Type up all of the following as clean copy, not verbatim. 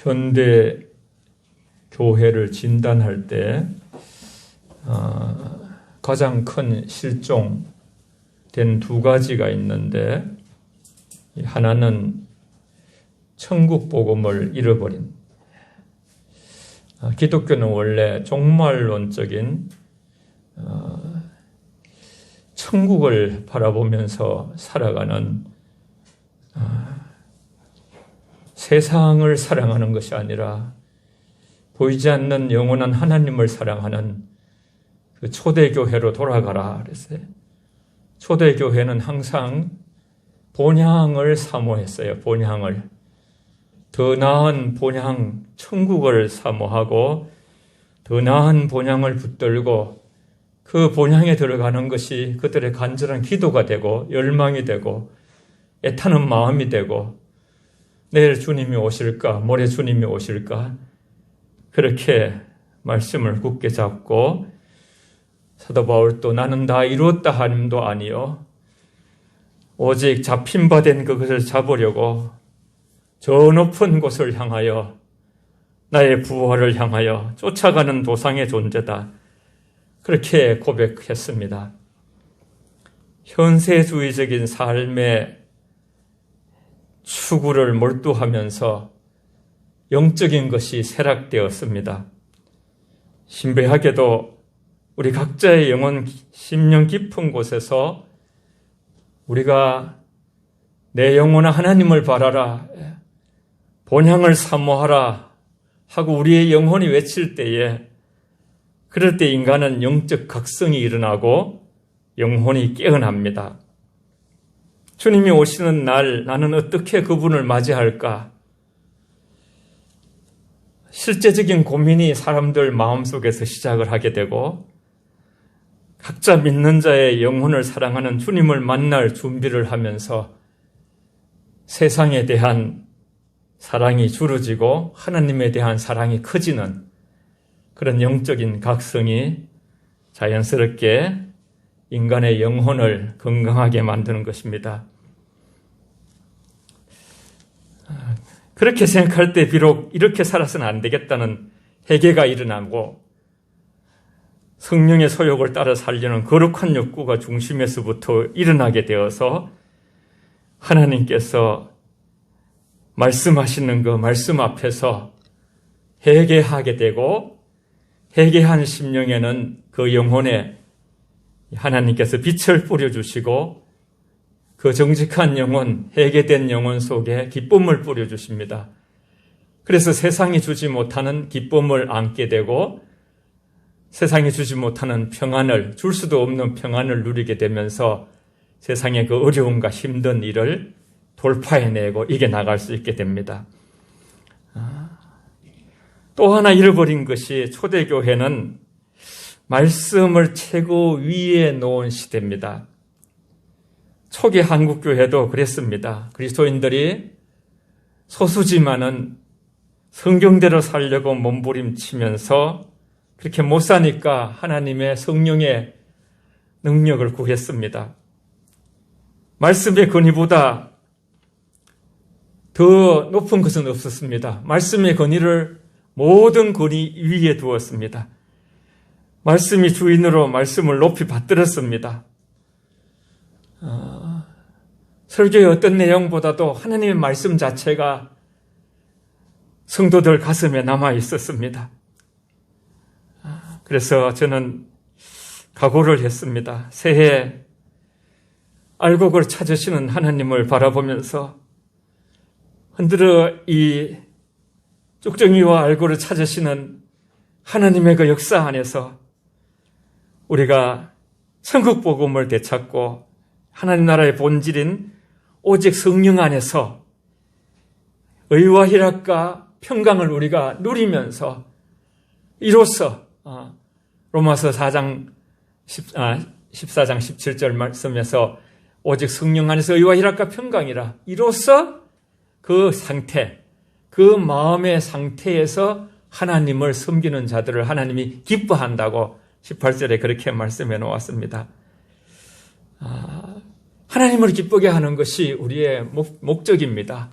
현대 교회를 진단할 때 가장 큰 실종된 두 가지가 있는데, 하나는 천국 복음을 잃어버린, 기독교는 원래 종말론적인 천국을 바라보면서 살아가는, 세상을 사랑하는 것이 아니라 보이지 않는 영원한 하나님을 사랑하는 그 초대교회로 돌아가라 그랬어요. 초대교회는 항상 본향을 사모했어요. 본향을. 더 나은 본향, 천국을 사모하고 더 나은 본향을 붙들고 그 본향에 들어가는 것이 그들의 간절한 기도가 되고 열망이 되고 애타는 마음이 되고, 내일 주님이 오실까, 모레 주님이 오실까, 그렇게 말씀을 굳게 잡고, 사도 바울도 나는 다 이루었다 함도 아니요 오직 잡힌 바 된 그것을 잡으려고 저 높은 곳을 향하여 나의 부활을 향하여 쫓아가는 도상의 존재다, 그렇게 고백했습니다. 현세주의적인 삶의 추구를 몰두하면서 영적인 것이 쇠락되었습니다. 신비하게도 우리 각자의 영혼 심령 깊은 곳에서 우리가 내 영혼아 하나님을 바라라, 본향을 사모하라 하고 우리의 영혼이 외칠 때에, 그럴 때 인간은 영적 각성이 일어나고 영혼이 깨어납니다. 주님이 오시는 날 나는 어떻게 그분을 맞이할까? 실제적인 고민이 사람들 마음속에서 시작을 하게 되고, 각자 믿는 자의 영혼을 사랑하는 주님을 만날 준비를 하면서 세상에 대한 사랑이 줄어지고 하나님에 대한 사랑이 커지는 그런 영적인 각성이 자연스럽게 인간의 영혼을 건강하게 만드는 것입니다. 그렇게 생각할 때 비록 이렇게 살아서는 안 되겠다는 회개가 일어나고 성령의 소욕을 따라 살려는 거룩한 욕구가 중심에서부터 일어나게 되어서 하나님께서 말씀하시는 그 말씀 앞에서 회개하게 되고, 회개한 심령에는 그 영혼에 하나님께서 빛을 뿌려주시고 그 정직한 영혼, 회개된 영혼 속에 기쁨을 뿌려주십니다. 그래서 세상이 주지 못하는 기쁨을 안게 되고 세상이 주지 못하는 평안을, 줄 수도 없는 평안을 누리게 되면서 세상의 그 어려움과 힘든 일을 돌파해내고 이겨나갈 수 있게 됩니다. 또 하나 잃어버린 것이, 초대교회는 말씀을 최고 위에 놓은 시대입니다. 초기 한국교회도 그랬습니다. 그리스도인들이 소수지만은 성경대로 살려고 몸부림치면서 그렇게 못 사니까 하나님의 성령의 능력을 구했습니다. 말씀의 권위보다 더 높은 것은 없었습니다. 말씀의 권위를 모든 권위 위에 두었습니다. 말씀이 주인으로 말씀을 높이 받들었습니다. 설교의 어떤 내용보다도 하나님의 말씀 자체가 성도들 가슴에 남아 있었습니다. 그래서 저는 각오를 했습니다. 새해 알곡을 찾으시는 하나님을 바라보면서 흔들어 이 쭉정이와 알곡을 찾으시는 하나님의 그 역사 안에서 우리가 천국 복음을 되찾고 하나님 나라의 본질인 오직 성령 안에서 의와 희락과 평강을 우리가 누리면서 이로써 로마서 14장 17절 말씀에서 오직 성령 안에서 의와 희락과 평강이라, 이로써 그 상태, 그 마음의 상태에서 하나님을 섬기는 자들을 하나님이 기뻐한다고 18절에 그렇게 말씀해 놓았습니다. 하나님을 기쁘게 하는 것이 우리의 목적입니다.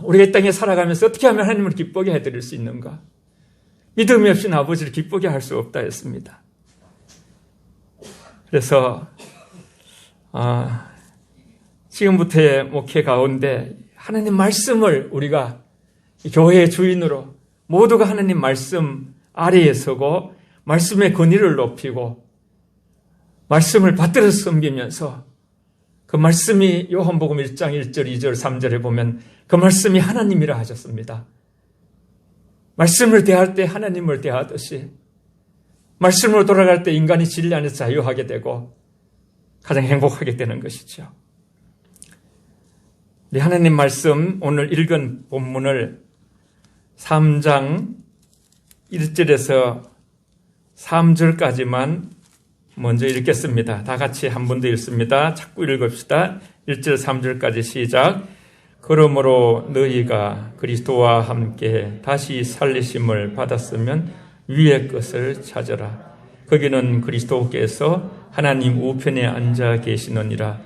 우리가 이 땅에 살아가면서 어떻게 하면 하나님을 기쁘게 해드릴 수 있는가? 믿음이 없이는 아버지를 기쁘게 할 수 없다 했습니다. 그래서 지금부터의 목회 가운데 하나님 말씀을 우리가 교회의 주인으로 모두가 하나님 말씀 아래에 서고 말씀의 권위를 높이고 말씀을 받들어 섬기면서 그 말씀이 요한복음 1장 1절 2절 3절에 보면 그 말씀이 하나님이라 하셨습니다. 말씀을 대할 때 하나님을 대하듯이 말씀으로 돌아갈 때 인간이 진리 안에서 자유하게 되고 가장 행복하게 되는 것이죠. 우리 하나님 말씀 오늘 읽은 본문을 3장 1절에서 3절까지만 먼저 읽겠습니다. 다 같이 한 번 더 읽습니다. 자꾸 읽읍시다. 1절 3절까지 시작. 그러므로 너희가 그리스도와 함께 다시 살리심을 받았으면 위의 것을 찾으라. 거기는 그리스도께서 하나님 우편에 앉아 계시느니라.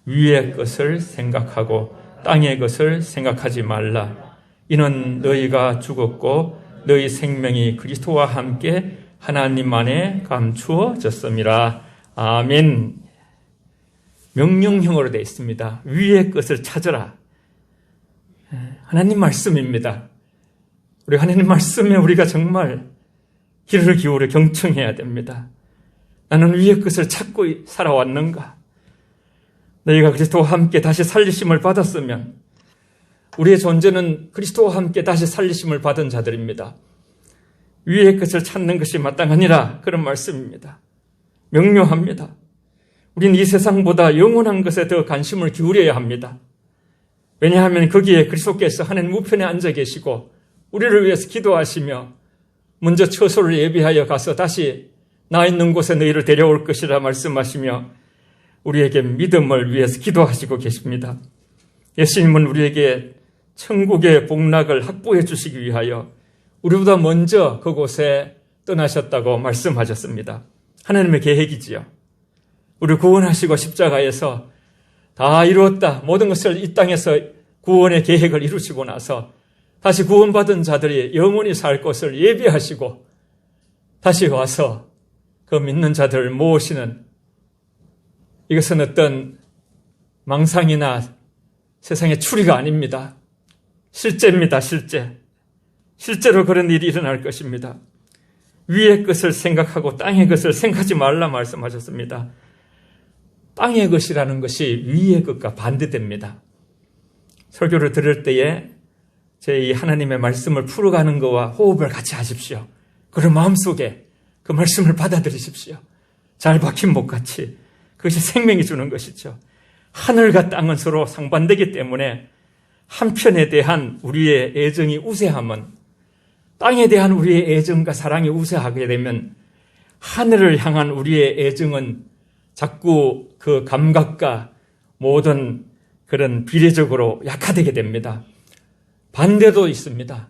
위의 것을 생각하고 땅의 것을 생각하지 말라. 이는 너희가 죽었고 너희 생명이 그리스도와 함께 하나님 안에 감추어졌음이라. 아멘. 명령형으로 되어 있습니다. 위의 것을 찾으라. 하나님 말씀입니다. 우리 하나님 말씀에 우리가 정말 귀를 기울여 경청해야 됩니다. 나는 위의 것을 찾고 살아왔는가? 너희가 그리스도와 함께 다시 살리심을 받았으면 우리의 존재는 그리스도와 함께 다시 살리심을 받은 자들입니다. 위의 것을 찾는 것이 마땅하니라 그런 말씀입니다. 명료합니다. 우리는 이 세상보다 영원한 것에 더 관심을 기울여야 합니다. 왜냐하면 거기에 그리스도께서 하나님 우편에 앉아 계시고 우리를 위해서 기도하시며 먼저 처소를 예비하여 가서 다시 나 있는 곳에 너희를 데려올 것이라 말씀하시며 우리에게 믿음을 위해서 기도하시고 계십니다. 예수님은 우리에게 천국의 복락을 확보해 주시기 위하여 우리보다 먼저 그곳에 떠나셨다고 말씀하셨습니다. 하나님의 계획이지요. 우리를 구원하시고 십자가에서 다 이루었다. 모든 것을 이 땅에서 구원의 계획을 이루시고 나서 다시 구원받은 자들이 영원히 살 것을 예비하시고 다시 와서 그 믿는 자들을 모으시는, 이것은 어떤 망상이나 세상의 추리가 아닙니다. 실제입니다. 실제로 그런 일이 일어날 것입니다. 위의 것을 생각하고 땅의 것을 생각하지 말라 말씀하셨습니다. 땅의 것이라는 것이 위의 것과 반대됩니다. 설교를 들을 때에 제 하나님의 말씀을 풀어가는 것과 호흡을 같이 하십시오. 그런 마음속에 그 말씀을 받아들이십시오. 잘 박힌 목같이. 그것이 생명이 주는 것이죠. 하늘과 땅은 서로 상반되기 때문에 한편에 대한 우리의 애정이 우세함은, 땅에 대한 우리의 애정과 사랑이 우세하게 되면 하늘을 향한 우리의 애정은 자꾸 그 감각과 모든 그런 비례적으로 약화되게 됩니다. 반대도 있습니다.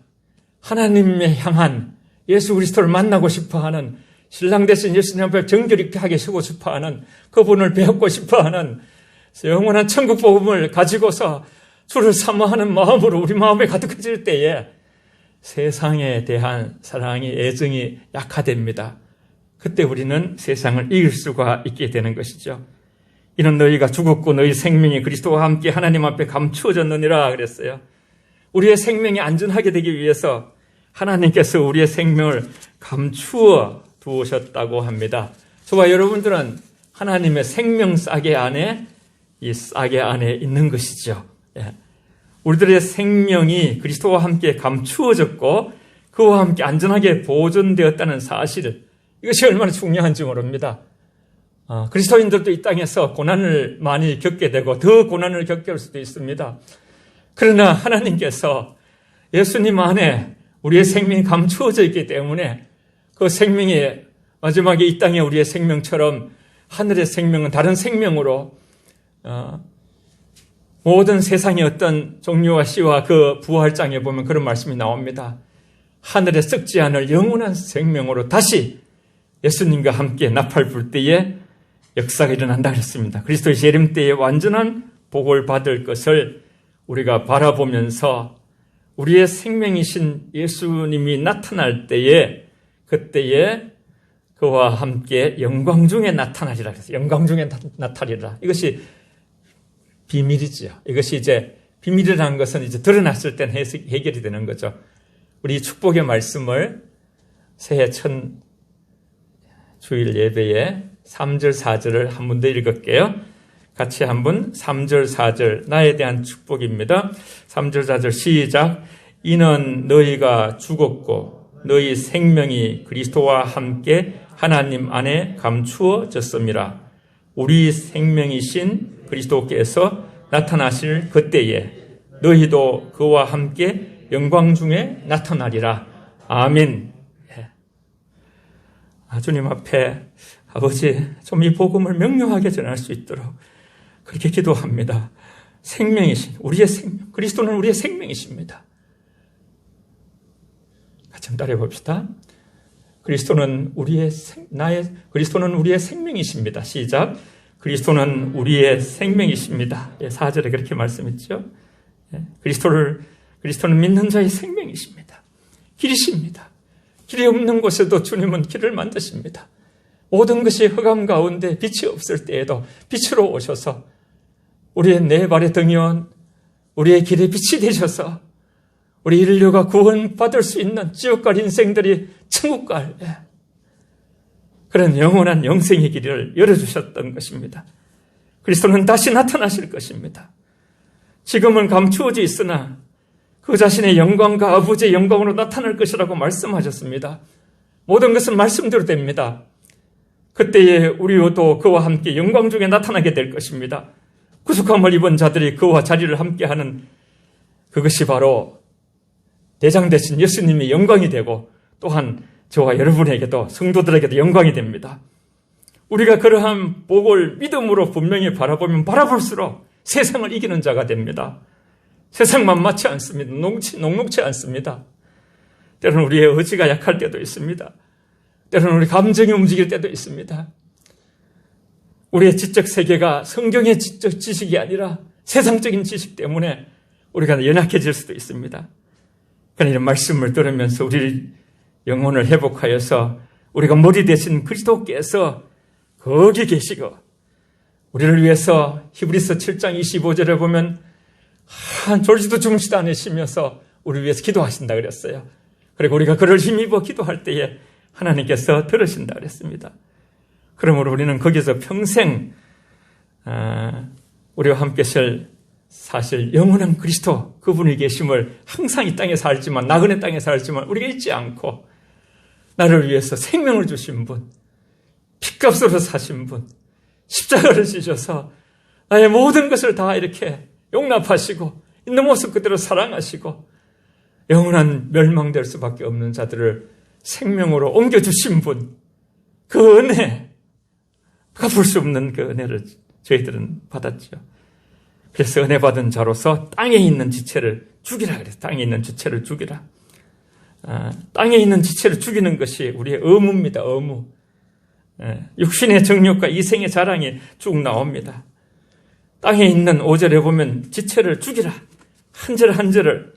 하나님의 향한 예수 그리스도를 만나고 싶어하는, 신랑 되신 예수님 앞에 정결하게 서고 싶어하는, 그분을 배우고 싶어하는 영원한 천국 복음을 가지고서 주를 사모하는 마음으로 우리 마음에 가득해질 때에 세상에 대한 사랑이, 애정이 약화됩니다. 그때 우리는 세상을 이길 수가 있게 되는 것이죠. 이는 너희가 죽었고 너희 생명이 그리스도와 함께 하나님 앞에 감추어졌느니라 그랬어요. 우리의 생명이 안전하게 되기 위해서 하나님께서 우리의 생명을 감추어 두셨다고 합니다. 저와 여러분들은 하나님의 생명 싸개 안에, 이 싸개 안에 있는 것이죠. 우리들의 생명이 그리스도와 함께 감추어졌고 그와 함께 안전하게 보존되었다는 사실, 이것이 얼마나 중요한지 모릅니다. 그리스도인들도 이 땅에서 고난을 많이 겪게 되고 더 고난을 겪게 할 수도 있습니다. 그러나 하나님께서 예수님 안에 우리의 생명이 감추어져 있기 때문에 그 생명이 마지막에 이 땅에 우리의 생명처럼 하늘의 생명은 다른 생명으로 모든 세상의 어떤 종류와 씨와 그 부활장에 보면 그런 말씀이 나옵니다. 하늘에 썩지 않을 영원한 생명으로 다시 예수님과 함께 나팔 불 때에 역사가 일어난다 그랬습니다. 그리스도의 재림 때에 완전한 복을 받을 것을 우리가 바라보면서 우리의 생명이신 예수님이 나타날 때에 그때에 그와 함께 영광 중에 나타나리라 그래서 영광 중에 나타나리라. 이것이 비밀이지요. 이것이 이제 비밀이라는 것은 이제 드러났을 때는 해결이 되는 거죠. 우리 축복의 말씀을 새해 첫 주일 예배에 3절 4절을 한 번 더 읽을게요. 같이 한번 3절 4절 나에 대한 축복입니다. 3절 4절 시작. 이는 너희가 죽었고 너희 생명이 그리스도와 함께 하나님 안에 감추어졌음이라. 우리 생명이신 그리스도께서 나타나실 그때에 너희도 그와 함께 영광 중에 나타나리라. 아멘. 주님 앞에 아버지 좀 이 복음을 명료하게 전할 수 있도록 그렇게 기도합니다. 생명이신 우리의 생명, 그리스도는 우리의 생명이십니다. 같이 한번 따라해 봅시다. 그리스도는 우리의 생명이십니다. 시작. 그리스도는 우리의 생명이십니다. 4절에 그렇게 말씀했죠. 그리스도는 믿는 자의 생명이십니다. 길이십니다. 길이 없는 곳에도 주님은 길을 만드십니다. 모든 것이 흑암 가운데 빛이 없을 때에도 빛으로 오셔서 우리의 네 발의 등이온 우리의 길에 빛이 되셔서 우리 인류가 구원받을 수 있는 지옥갈 인생들이 천국 갈 그런 영원한 영생의 길을 열어주셨던 것입니다. 그리스도는 다시 나타나실 것입니다. 지금은 감추어져 있으나 그 자신의 영광과 아버지의 영광으로 나타날 것이라고 말씀하셨습니다. 모든 것은 말씀대로 됩니다. 그때에 우리도 그와 함께 영광 중에 나타나게 될 것입니다. 구속함을 입은 자들이 그와 자리를 함께하는 그것이 바로 대장 되신 예수님의 영광이 되고 또한 저와 여러분에게도 성도들에게도 영광이 됩니다. 우리가 그러한 복을 믿음으로 분명히 바라보면 바라볼수록 세상을 이기는 자가 됩니다. 세상 만만치 않습니다. 녹록치 않습니다. 때로는 우리의 의지가 약할 때도 있습니다. 때로는 우리 감정이 움직일 때도 있습니다. 우리의 지적 세계가 성경의 지적 지식이 아니라 세상적인 지식 때문에 우리가 연약해질 수도 있습니다. 그러나 이런 말씀을 들으면서 우리 영혼을 회복하여서 우리가 머리 대신 그리스도께서 거기 계시고 우리를 위해서 히브리서 7장 25절에 보면 졸지도 주무시도 않으시면서 우리를 위해서 기도하신다 그랬어요. 그리고 우리가 그를 힘입어 기도할 때에 하나님께서 들으신다 그랬습니다. 그러므로 우리는 거기서 평생 우리와 함께 사실 영원한 그리스도 그분이 계심을 항상 이 땅에 살지만 나그네 땅에 살지만 우리가 잊지 않고 나를 위해서 생명을 주신 분, 핏값으로 사신 분, 십자가를 지셔서 나의 모든 것을 다 이렇게 용납하시고 있는 모습 그대로 사랑하시고 영원한 멸망될 수밖에 없는 자들을 생명으로 옮겨주신 분, 그 은혜, 갚을 수 없는 그 은혜를 저희들은 받았죠. 그래서 은혜 받은 자로서 땅에 있는 지체를 죽이라 그랬어요. 땅에 있는 지체를 죽이라. 땅에 있는 지체를 죽이는 것이 우리의 의무입니다. 의무. 육신의 정욕과 이생의 자랑이 쭉 나옵니다. 땅에 있는 5절에 보면 지체를 죽이라. 한 절 한 절을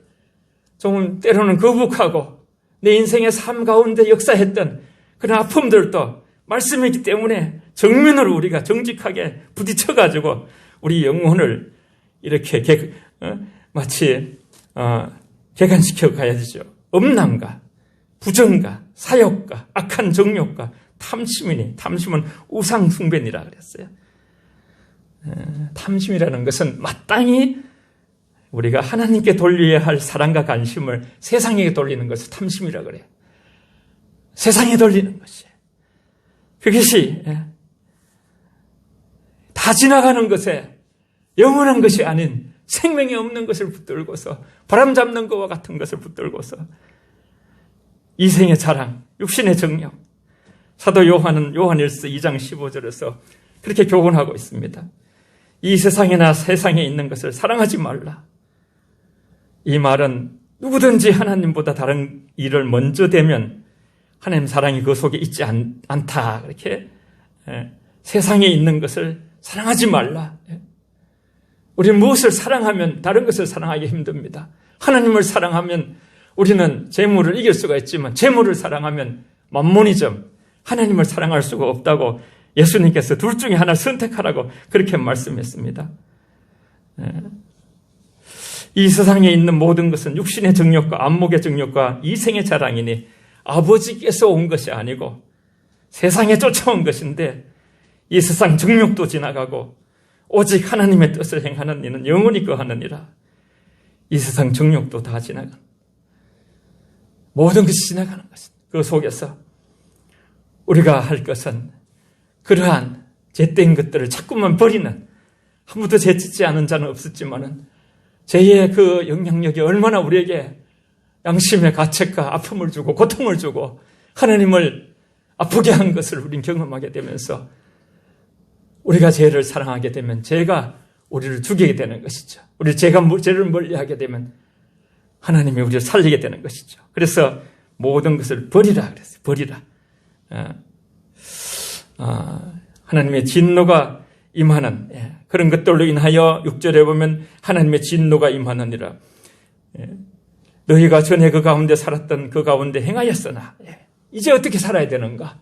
좀 때로는 거북하고 내 인생의 삶 가운데 역사했던 그런 아픔들도 말씀이기 때문에 정면으로 우리가 정직하게 부딪혀가지고 우리 영혼을 이렇게 마치 개간시켜 가야 되죠. 음란과 부정과 사욕과 악한 정욕과 탐심은 우상 숭배니라 그랬어요. 탐심이라는 것은 마땅히 우리가 하나님께 돌려야 할 사랑과 관심을 세상에게 돌리는 것을 탐심이라 그래요. 세상에 돌리는 것이에요. 그것이 다 지나가는 것에 영원한 것이 아닌 생명이 없는 것을 붙들고서 바람 잡는 것과 같은 것을 붙들고서 이생의 자랑, 육신의 정욕. 사도 요한은 요한일서 2장 15절에서 그렇게 교훈하고 있습니다. 이 세상이나 세상에 있는 것을 사랑하지 말라. 이 말은 누구든지 하나님보다 다른 일을 먼저 대면 하나님 사랑이 그 속에 있지 않다. 그렇게 세상에 있는 것을 사랑하지 말라. 우리는 무엇을 사랑하면 다른 것을 사랑하기 힘듭니다. 하나님을 사랑하면 우리는 재물을 이길 수가 있지만 재물을 사랑하면 만몬이점, 하나님을 사랑할 수가 없다고 예수님께서 둘 중에 하나를 선택하라고 그렇게 말씀했습니다. 이 세상에 있는 모든 것은 육신의 정욕과 안목의 정욕과 이생의 자랑이니 아버지께서 온 것이 아니고 세상에 쫓아온 것인데 이 세상 정욕도 지나가고 오직 하나님의 뜻을 행하는 이는 영원히 거하느니라. 이 세상 정욕도 다 지나간 모든 것이 지나가는 것입니다. 그 속에서 우리가 할 것은 그러한 죄된 것들을 자꾸만 버리는, 한 번도 죄짓지 않은 자는 없었지만은 죄의 그 영향력이 얼마나 우리에게 양심의 가책과 아픔을 주고 고통을 주고 하나님을 아프게 한 것을 우린 경험하게 되면서 우리가 죄를 사랑하게 되면 죄가 우리를 죽이게 되는 것이죠. 죄를 멀리하게 되면 하나님이 우리를 살리게 되는 것이죠. 그래서 모든 것을 버리라 그랬어요. 버리라. 하나님의 진노가 임하는 그런 것들로 인하여 6절에 보면 하나님의 진노가 임하느니라. 너희가 전에 그 가운데 살았던 그 가운데 행하였으나 이제 어떻게 살아야 되는가?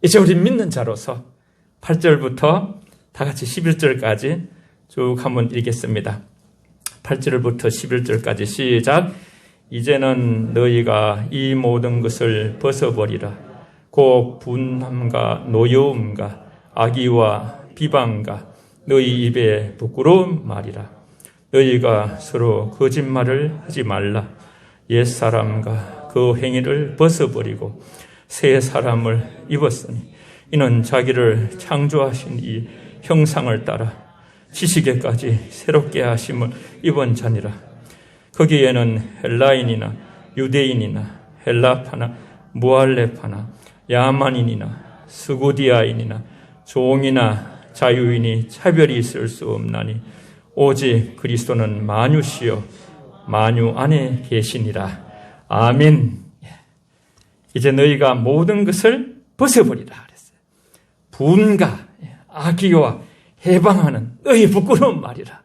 이제 우리 믿는 자로서 8절부터 다 같이 11절까지 쭉 한번 읽겠습니다. 8절부터 11절까지 시작. 이제는 너희가 이 모든 것을 벗어버리라. 곧 분함과 노여움과 악의와 비방과 너희 입에 부끄러운 말이라. 너희가 서로 거짓말을 하지 말라. 옛사람과 그 행위를 벗어버리고 새 사람을 입었으니 이는 자기를 창조하신 이 형상을 따라 지식에까지 새롭게 하심을 입은 자니라. 거기에는 헬라인이나 유대인이나 헬라파나 무할레파나 야만인이나 스구디아인이나 종이나 자유인이 차별이 있을 수 없나니 오직 그리스도는 만유시요 만유 안에 계시니라. 아멘. 이제 너희가 모든 것을 벗어버리라 그랬어요. 분과 악의와 해방하는 너희 부끄러운 말이라.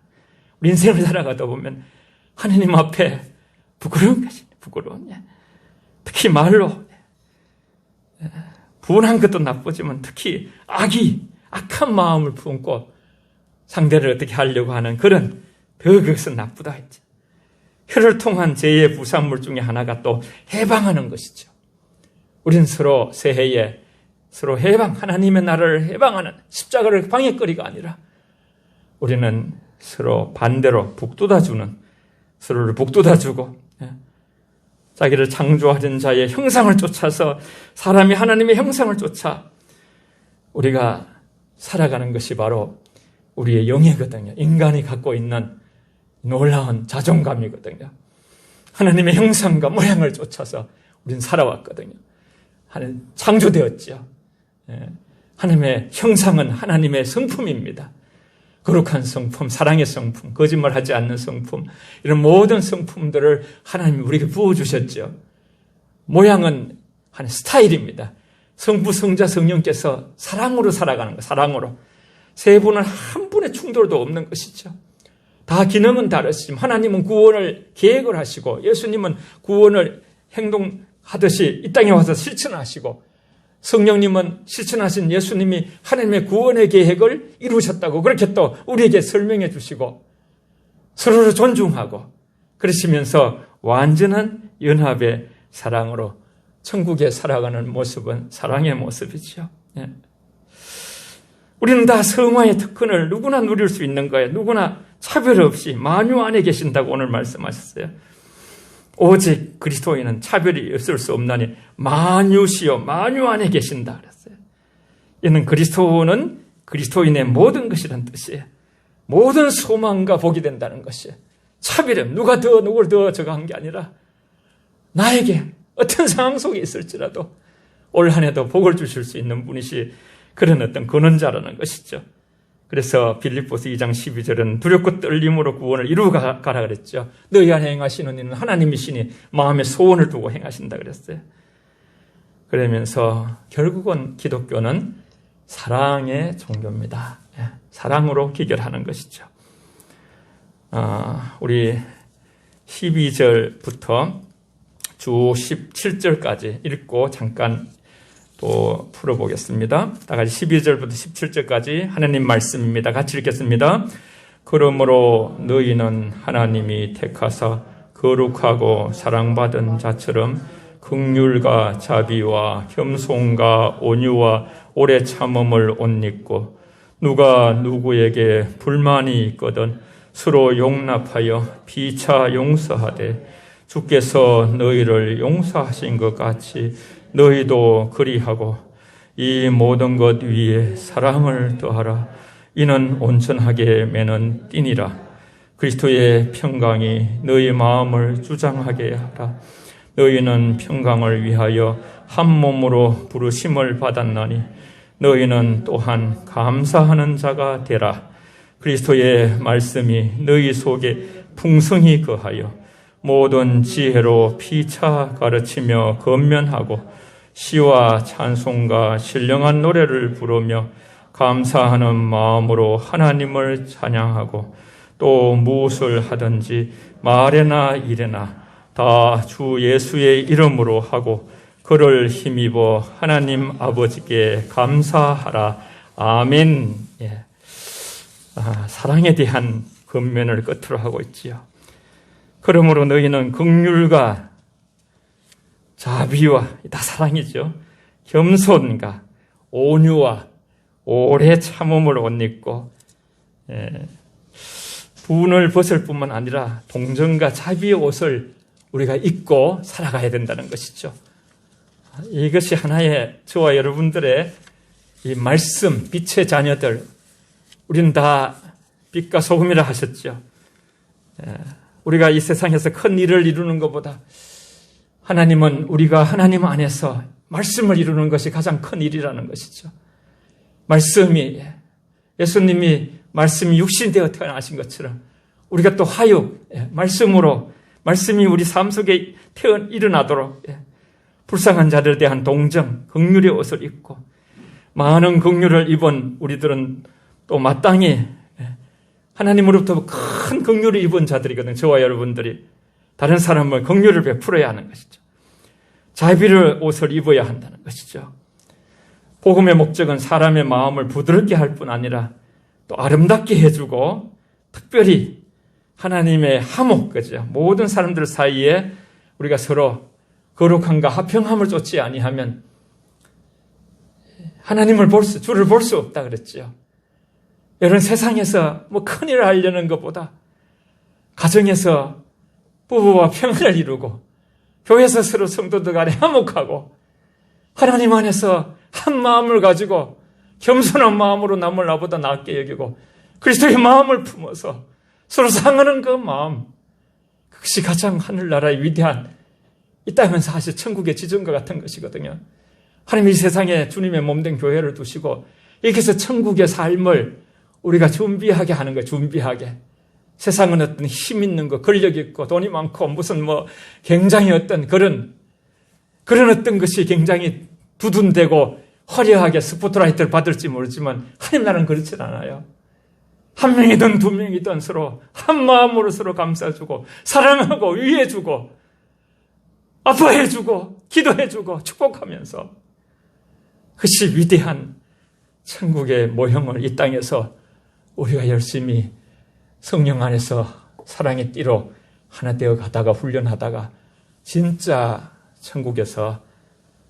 우리 인생을 살아가다 보면 하나님 앞에 부끄러운 것이 부끄러운. 특히 말로 분한 것도 나쁘지만 특히 악한 마음을 품고 상대를 어떻게 하려고 하는 그런 그것은 나쁘다 했죠. 혀를 통한 죄의 부산물 중에 하나가 또 해방하는 것이죠. 우리는 서로 새해에 서로 하나님의 나라를 해방하는 십자가를 방해거리가 아니라 우리는 서로 반대로 서로를 북돋아주고 자기를 창조하는 자의 형상을 쫓아서 사람이 하나님의 형상을 쫓아 우리가 살아가는 것이 바로 우리의 영예거든요. 인간이 갖고 있는 놀라운 자존감이거든요. 하나님의 형상과 모양을 쫓아서 우리는 살아왔거든요. 창조되었죠. 하나님의 형상은 하나님의 성품입니다. 거룩한 성품, 사랑의 성품, 거짓말하지 않는 성품, 이런 모든 성품들을 하나님이 우리에게 부어주셨죠. 모양은 한 스타일입니다. 성부, 성자, 성령께서 사랑으로 살아가는 거예요. 사랑으로. 세 분은 한 분의 충돌도 없는 것이죠. 다 기능은 다르시지만 하나님은 구원을 계획을 하시고 예수님은 구원을 행동하듯이 이 땅에 와서 실천하시고 성령님은 실천하신 예수님이 하나님의 구원의 계획을 이루셨다고 그렇게 또 우리에게 설명해 주시고 서로를 존중하고 그러시면서 완전한 연합의 사랑으로 천국에 살아가는 모습은 사랑의 모습이죠. 우리는 다 성화의 특권을 누구나 누릴 수 있는 거예요. 누구나 차별 없이 만유 안에 계신다고 오늘 말씀하셨어요. 오직 그리스도인은 차별이 없을 수 없나니 만유시요 만유 안에 계신다 그랬어요. 이는 그리스도는 그리스도인의 모든 것이란 뜻이에요. 모든 소망과 복이 된다는 것이에요. 차별은 누가 더 누구를 더 저거 한 게 아니라 나에게 어떤 상황 속에 있을지라도 올 한 해도 복을 주실 수 있는 분이시 그런 어떤 근원자라는 것이죠. 그래서 빌립보서 2장 12절은 두렵고 떨림으로 구원을 이루어가라 그랬죠. 너희 안에 행하시는 이는 하나님이시니 마음에 소원을 두고 행하신다 그랬어요. 그러면서 결국은 기독교는 사랑의 종교입니다. 사랑으로 기결하는 것이죠. 우리 12절부터 주 17절까지 읽고 잠깐 또 풀어보겠습니다. 다 같이 12절부터 17절까지 하나님 말씀입니다. 같이 읽겠습니다. 그러므로 너희는 하나님이 택하사 거룩하고 사랑받은 자처럼 긍휼과 자비와 겸손과 온유와 오래 참음을 옷 입고 누가 누구에게 불만이 있거든 서로 용납하여 피차 용서하되 주께서 너희를 용서하신 것 같이 너희도 그리하고 이 모든 것 위에 사랑을 더하라. 이는 온전하게 매는 띠니라. 그리스도의 평강이 너희 마음을 주장하게 하라. 너희는 평강을 위하여 한 몸으로 부르심을 받았나니 너희는 또한 감사하는 자가 되라. 그리스도의 말씀이 너희 속에 풍성히 거하여 모든 지혜로 피차 가르치며 권면하고 시와 찬송과 신령한 노래를 부르며 감사하는 마음으로 하나님을 찬양하고 또 무엇을 하든지 말에나 일에나 다 주 예수의 이름으로 하고 그를 힘입어 하나님 아버지께 감사하라. 아멘. 예. 사랑에 대한 권면을 끝으로 하고 있지요. 그러므로 너희는 긍휼과 자비와 다 사랑이죠. 겸손과 온유와 오래 참음을 옷 입고 분을 벗을 뿐만 아니라 동정과 자비의 옷을 우리가 입고 살아가야 된다는 것이죠. 이것이 하나의 저와 여러분들의 이 말씀, 빛의 자녀들, 우리는 다 빛과 소금이라 하셨죠. 우리가 이 세상에서 큰 일을 이루는 것보다 하나님은 우리가 하나님 안에서 말씀을 이루는 것이 가장 큰 일이라는 것이죠. 말씀이, 예수님이 말씀이 육신되어 태어나신 것처럼 우리가 또 화육, 말씀으로, 말씀이 우리 삶 속에 일어나도록 불쌍한 자들에 대한 동정, 긍휼의 옷을 입고 많은 긍휼을 입은 우리들은 또 마땅히 하나님으로부터 큰 긍휼을 입은 자들이거든요. 저와 여러분들이 다른 사람을 긍휼을 베풀어야 하는 것이죠. 자비를 옷을 입어야 한다는 것이죠. 복음의 목적은 사람의 마음을 부드럽게 할 뿐 아니라 또 아름답게 해주고 특별히 하나님의 화목, 그죠? 모든 사람들 사이에 우리가 서로 거룩함과 화평함을 쫓지 아니하면 하나님을 주를 볼 수 없다 그랬죠. 여러분, 세상에서 뭐 큰일을 하려는 것보다 가정에서 부부와 평화를 이루고 교회에서 서로 성도들 간에 화목하고 하나님 안에서 한 마음을 가지고 겸손한 마음으로 남을 나보다 낫게 여기고 그리스도의 마음을 품어서 서로 상하는 그 마음, 그것이 가장 하늘나라의 위대한, 이 땅은 사실 천국의 지정과 같은 것이거든요. 하나님이 이 세상에 주님의 몸된 교회를 두시고 이렇게 해서 천국의 삶을 우리가 준비하게 하는 거예요. 준비하게. 세상은 어떤 힘 있는 거, 권력 있고 돈이 많고 무슨 뭐 굉장히 어떤 그런 어떤 것이 굉장히 두둔되고 화려하게 스포트라이트를 받을지 모르지만 하나님 나라는 그렇지 않아요. 한 명이든 두 명이든 서로 한 마음으로 서로 감싸주고 사랑하고 위해주고 아파해주고 기도해주고 축복하면서 그것이 위대한 천국의 모형을 이 땅에서 우리가 열심히 성령 안에서 사랑의 띠로 하나 되어 가다가 훈련하다가 진짜 천국에서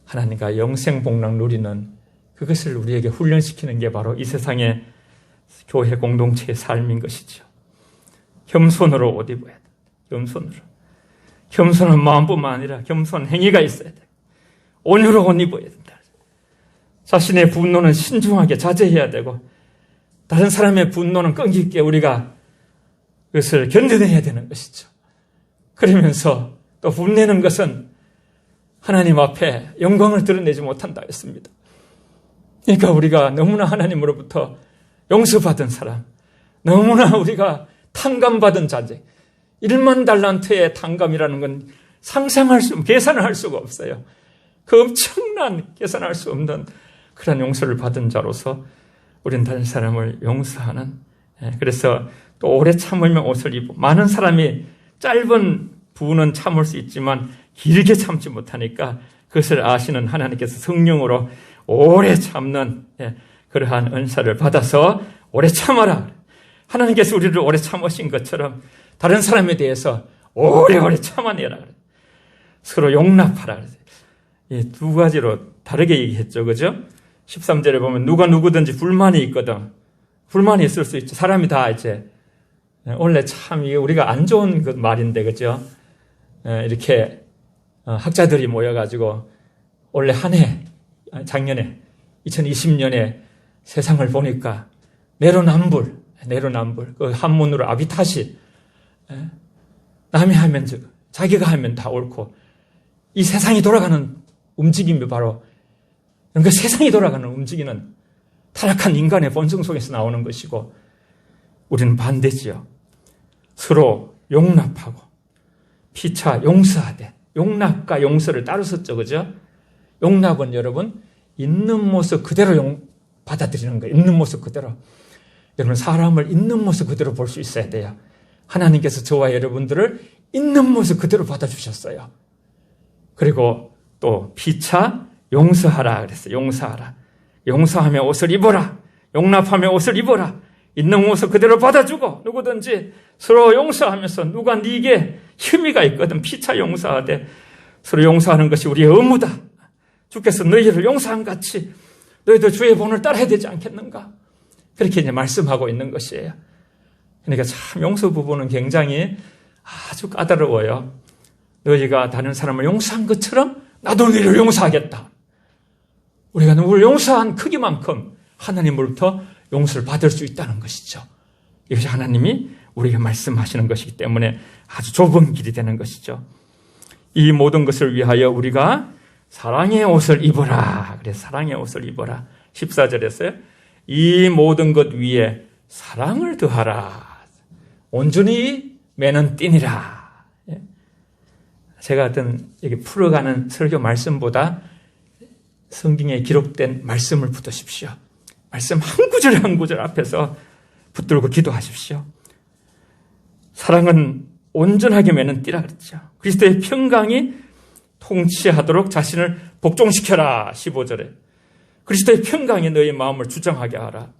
하나님과 영생복락 누리는 그것을 우리에게 훈련시키는 게 바로 이 세상의 교회 공동체의 삶인 것이죠. 겸손으로 옷 입어야 돼. 겸손으로. 겸손한 마음뿐만 아니라 겸손 행위가 있어야 돼. 온유로 옷 입어야 된다. 자신의 분노는 신중하게 자제해야 되고 다른 사람의 분노는 끈기 있게 우리가 그것을 견뎌내야 되는 것이죠. 그러면서 또 분내는 것은 하나님 앞에 영광을 드러내지 못한다 했습니다. 그러니까 우리가 너무나 하나님으로부터 용서받은 사람, 너무나 우리가 탕감받은 자제, 1만 달란트의 탕감이라는 건 계산을 할 수가 없어요. 그 엄청난 계산할 수 없는 그런 용서를 받은 자로서 우리는 다른 사람을 용서하는, 그래서 또 오래 참으면 옷을 입어. 많은 사람이 짧은 부는 참을 수 있지만 길게 참지 못하니까 그것을 아시는 하나님께서 성령으로 오래 참는 그러한 은사를 받아서 오래 참아라. 하나님께서 우리를 오래 참으신 것처럼 다른 사람에 대해서 오래오래 참아내라. 서로 용납하라. 이 두 가지로 다르게 얘기했죠. 그죠? 13절에 보면 누가 누구든지 불만이 있거든. 불만이 있을 수 있죠. 사람이 다 이제 원래 참 이게 우리가 안 좋은 그 말인데 그죠? 이렇게 학자들이 모여가지고 올해 한 해 작년에 2020년에 세상을 보니까 내로남불 그 한문으로 아비타시 남이 하면 자기가 하면 다 옳고 이 세상이 돌아가는 움직임이 바로 그 세상이 돌아가는 움직이는 타락한 인간의 본성 속에서 나오는 것이고 우리는 반대지요. 서로 용납하고 피차 용서하되 용납과 용서를 따로 썼죠. 그죠? 용납은 여러분 있는 모습 그대로 받아들이는 거예요. 있는 모습 그대로. 여러분 사람을 있는 모습 그대로 볼 수 있어야 돼요. 하나님께서 저와 여러분들을 있는 모습 그대로 받아주셨어요. 그리고 또 피차 용서하라 그랬어요. 용서하라. 용서하며 옷을 입어라. 용납하며 옷을 입어라. 있는 모습 그대로 받아주고 누구든지 서로 용서하면서 누가 네게 혐의가 있거든 피차 용서하되 서로 용서하는 것이 우리의 의무다. 주께서 너희를 용서한 같이 너희도 주의 본을 따라야 되지 않겠는가? 그렇게 이제 말씀하고 있는 것이에요. 그러니까 참 용서 부분은 굉장히 아주 까다로워요. 너희가 다른 사람을 용서한 것처럼 나도 너희를 용서하겠다. 우리가 누구를 용서한 크기만큼 하나님으로부터 용서를 받을 수 있다는 것이죠. 이것이 하나님이 우리에게 말씀하시는 것이기 때문에 아주 좁은 길이 되는 것이죠. 이 모든 것을 위하여 우리가 사랑의 옷을 입어라. 그래서 사랑의 옷을 입어라. 14절에서요. 이 모든 것 위에 사랑을 더하라. 온전히 매는 띠니라. 제가 어떤 여기 풀어가는 설교 말씀보다 성경에 기록된 말씀을 붙드십시오. 말씀 한 구절 한 구절 앞에서 붙들고 기도하십시오. 사랑은 온전하게 매는 띠라 그랬죠. 그리스도의 평강이 통치하도록 자신을 복종시켜라. 15절에. 그리스도의 평강이 너의 마음을 주장하게 하라.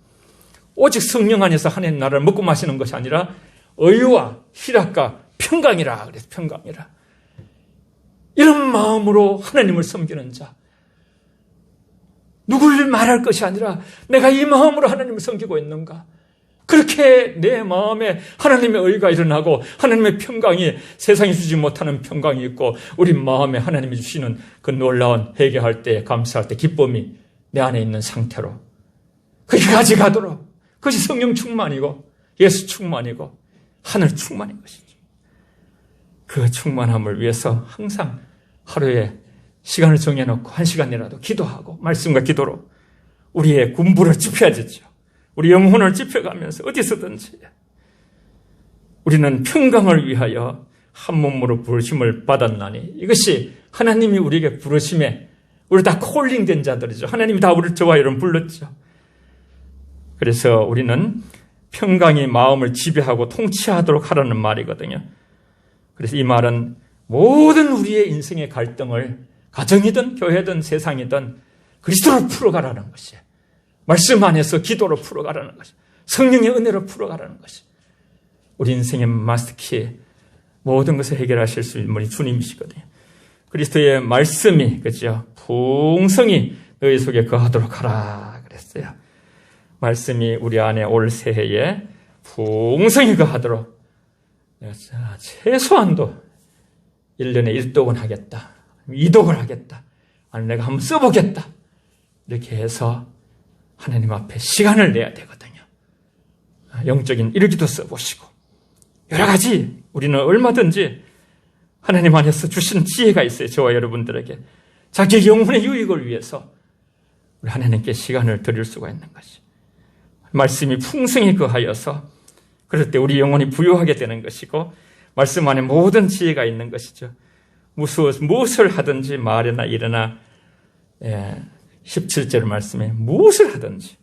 오직 성령 안에서 하나님 나라를 먹고 마시는 것이 아니라 의와 희락과 평강이라. 그래서 평강이라. 이런 마음으로 하나님을 섬기는 자. 누굴 말할 것이 아니라 내가 이 마음으로 하나님을 섬기고 있는가. 그렇게 내 마음에 하나님의 의가 일어나고 하나님의 평강이 세상이 주지 못하는 평강이 있고 우리 마음에 하나님이 주시는 그 놀라운 회개할 때 감사할 때 기쁨이 내 안에 있는 상태로 거기까지 가도록 그것이 성령 충만이고 예수 충만이고 하늘 충만인 것이죠. 그 충만함을 위해서 항상 하루에 시간을 정해놓고 1시간이라도 기도하고 말씀과 기도로 우리의 군부를 지펴야겠죠. 우리 영혼을 지펴가면서 어디서든지 우리는 평강을 위하여 한 몸으로 부르심을 받았나니 이것이 하나님이 우리에게 부르심에 우리 다 콜링된 자들이죠. 하나님이 다 우리를 저와 여러분 불렀죠. 그래서 우리는 평강이 마음을 지배하고 통치하도록 하라는 말이거든요. 그래서 이 말은 모든 우리의 인생의 갈등을 가정이든 교회든 세상이든 그리스도로 풀어가라는 것이에요. 말씀 안에서 기도로 풀어가라는 것이 성령의 은혜로 풀어가라는 것이 우리 인생의 마스터키 모든 것을 해결하실 수 있는 분이 주님이시거든요. 그리스도의 말씀이 그죠? 풍성히 너희 속에 거하도록 하라 그랬어요. 말씀이 우리 안에 올 새해에 풍성히 거하도록 최소한도 1년에 1독은 하겠다. 2독을 하겠다. 아니 내가 한번 써보겠다. 이렇게 해서 하나님 앞에 시간을 내야 되거든요. 영적인 일기도 써보시고 여러 가지 우리는 얼마든지 하나님 안에서 주신 지혜가 있어요. 저와 여러분들에게 자기 영혼의 유익을 위해서 우리 하나님께 시간을 드릴 수가 있는 것이 말씀이 풍성히 거하여서 그럴 때 우리 영혼이 부유하게 되는 것이고 말씀 안에 모든 지혜가 있는 것이죠. 무엇을 하든지 말이나 일이나 17절 말씀에 무엇을 하든지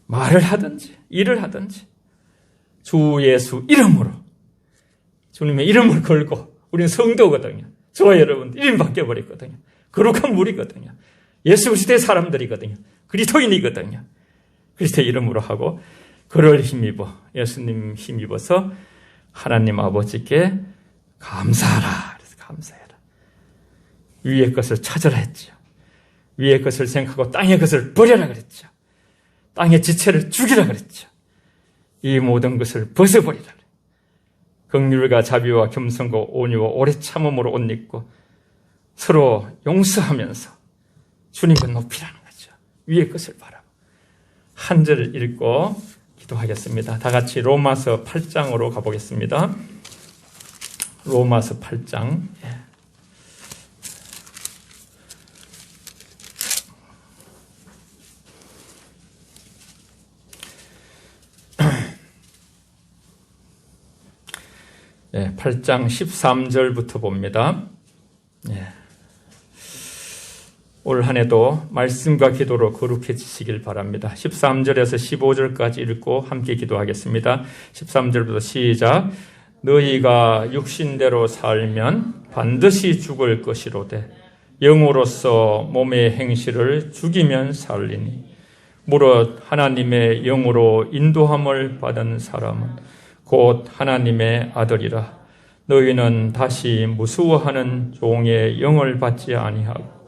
말을 하든지 일을 하든지 주 예수 이름으로, 주님의 이름을 걸고, 우리는 성도거든요. 저와 여러분 이름 바뀌어버렸거든요. 거룩한 물이거든요. 예수 그리스도의 사람들이거든요. 그리스도인이거든요. 그리스도의 이름으로 하고, 그를 힘입어, 예수님 힘입어서 하나님 아버지께 감사하라. 그래서 감사해라. 위의 것을 찾으라 했죠. 위의 것을 생각하고 땅의 것을 버려라 그랬죠. 땅의 지체를 죽이라 그랬죠. 이 모든 것을 벗어버리라. 긍휼과 자비와 겸손과 온유와 오래 참음으로 옷 입고 서로 용서하면서 주님을 높이라는 거죠. 위의 것을 바라고. 한 절을 읽고 기도하겠습니다. 다 같이 로마서 8장으로 가보겠습니다. 로마서 8장. 예, 8장 13절부터 봅니다. 예. 올 한 해도 말씀과 기도로 거룩해지시길 바랍니다. 13절에서 15절까지 읽고 함께 기도하겠습니다. 13절부터 시작. 너희가 육신대로 살면 반드시 죽을 것이로되 영으로서 몸의 행실을 죽이면 살리니 무릇 하나님의 영으로 인도함을 받은 사람은 곧 하나님의 아들이라. 너희는 다시 무수워하는 종의 영을 받지 아니하고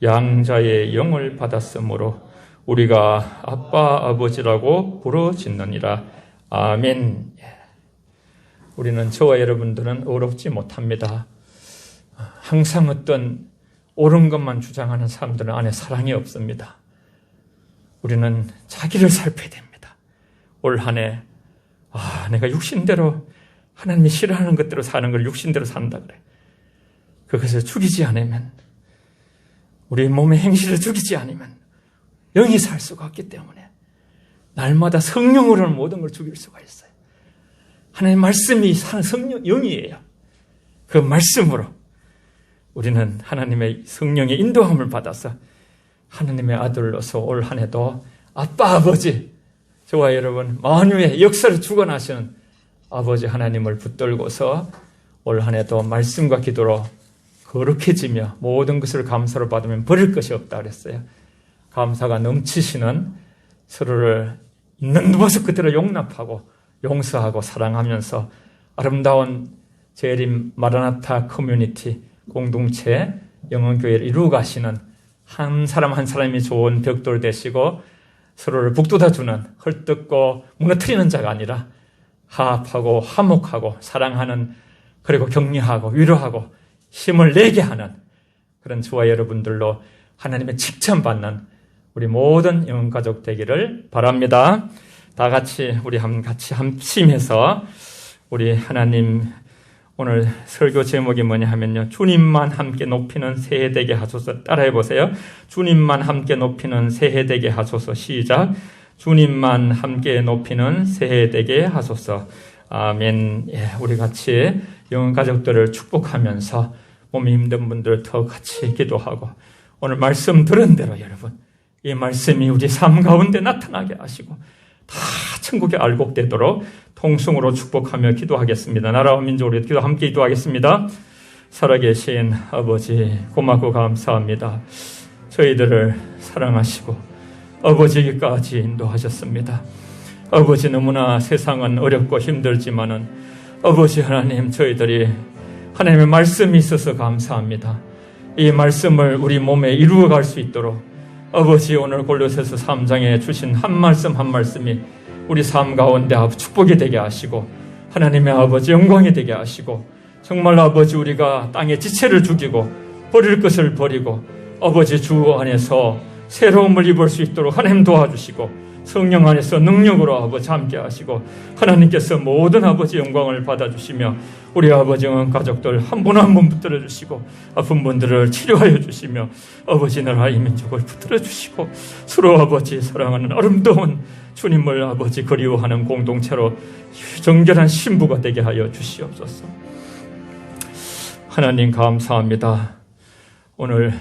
양자의 영을 받았으므로 우리가 아빠 아버지라고 부르짖느니라. 아멘. 우리는 저와 여러분들은 어렵지 못합니다. 항상 어떤 옳은 것만 주장하는 사람들은 안에 사랑이 없습니다. 우리는 자기를 살펴야 됩니다. 올 한 해 내가 육신대로 하나님이 싫어하는 것대로 사는 걸 육신대로 산다 그래. 그것을 죽이지 않으면, 우리 몸의 행실을 죽이지 않으면 영이 살 수가 없기 때문에 날마다 성령으로는 모든 걸 죽일 수가 있어요. 하나님의 말씀이 사는 성령, 영이에요. 그 말씀으로 우리는 하나님의 성령의 인도함을 받아서 하나님의 아들로서 올 한 해도 아빠 아버지, 저와 여러분 만유의 역사를 주관하시는 아버지 하나님을 붙들고서 올 한 해도 말씀과 기도로 거룩해지며 모든 것을 감사로 받으면 버릴 것이 없다 그랬어요. 감사가 넘치시는, 서로를 있는 모습 그대로 용납하고 용서하고 사랑하면서 아름다운 재림 마라나타 커뮤니티 공동체 영혼교회를 이루어 가시는 한 사람 한 사람이 좋은 벽돌 되시고 서로를 북돋아주는, 헐뜯고 무너뜨리는 자가 아니라 화합하고 화목하고 사랑하는, 그리고 격려하고 위로하고 힘을 내게 하는 그런 저와 여러분들로 하나님의 칭찬받는 우리 모든 영혼가족 되기를 바랍니다. 다 같이 우리 같이 합심해서 우리 하나님, 오늘 설교 제목이 뭐냐 하면요, 주님만 함께 높이는 새해 되게 하소서. 따라해 보세요. 주님만 함께 높이는 새해 되게 하소서. 시작. 주님만 함께 높이는 새해 되게 하소서. 아멘. 예, 우리 같이 영혼 가족들을 축복하면서 몸이 힘든 분들 더 같이 기도하고, 오늘 말씀 들은 대로 여러분, 이 말씀이 우리 삶 가운데 나타나게 하시고 다 천국에 알곡되도록 통성으로 축복하며 기도하겠습니다. 나라와 민족으로 기도 함께 기도하겠습니다. 살아계신 아버지, 고맙고 감사합니다. 저희들을 사랑하시고 아버지에게까지 인도하셨습니다. 아버지, 너무나 세상은 어렵고 힘들지만은 아버지 하나님, 저희들이 하나님의 말씀이 있어서 감사합니다. 이 말씀을 우리 몸에 이루어갈 수 있도록 아버지, 오늘 골로새서 3장에 주신 한 말씀 한 말씀이 우리 삶 가운데 축복이 되게 하시고 하나님의 아버지 영광이 되게 하시고, 정말 아버지 우리가 땅의 지체를 죽이고 버릴 것을 버리고 아버지 주 안에서 새로움을 입을 수 있도록 하나님 도와주시고, 성령 안에서 능력으로 아버지 함께 하시고 하나님께서 모든 아버지 영광을 받아주시며 우리 아버지 영혼 가족들 한 분 한 분 붙들어 주시고 아픈 분들을 치료하여 주시며 아버지 나라 이 민족을 붙들어 주시고 서로 아버지 사랑하는 아름다운 주님을 아버지 그리워하는 공동체로 정결한 신부가 되게 하여 주시옵소서. 하나님 감사합니다. 오늘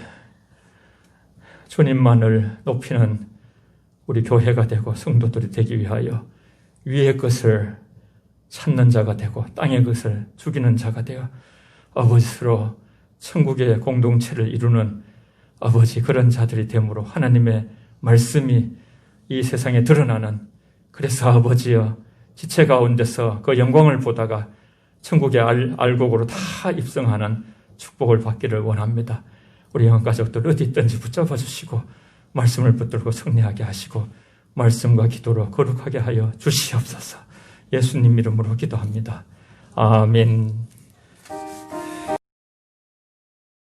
주님만을 높이는 우리 교회가 되고 성도들이 되기 위하여 위의 것을 찾는 자가 되고 땅의 것을 죽이는 자가 되어 아버지로 천국의 공동체를 이루는 아버지 그런 자들이 되므로 하나님의 말씀이 이 세상에 드러나는, 그래서 아버지여 지체 가운데서 그 영광을 보다가 천국의 알곡으로 다 입성하는 축복을 받기를 원합니다. 우리 영혼가족들 어디 있든지 붙잡아 주시고 말씀을 붙들고 승리하게 하시고 말씀과 기도로 거룩하게 하여 주시옵소서. 예수님 이름으로 기도합니다. 아멘.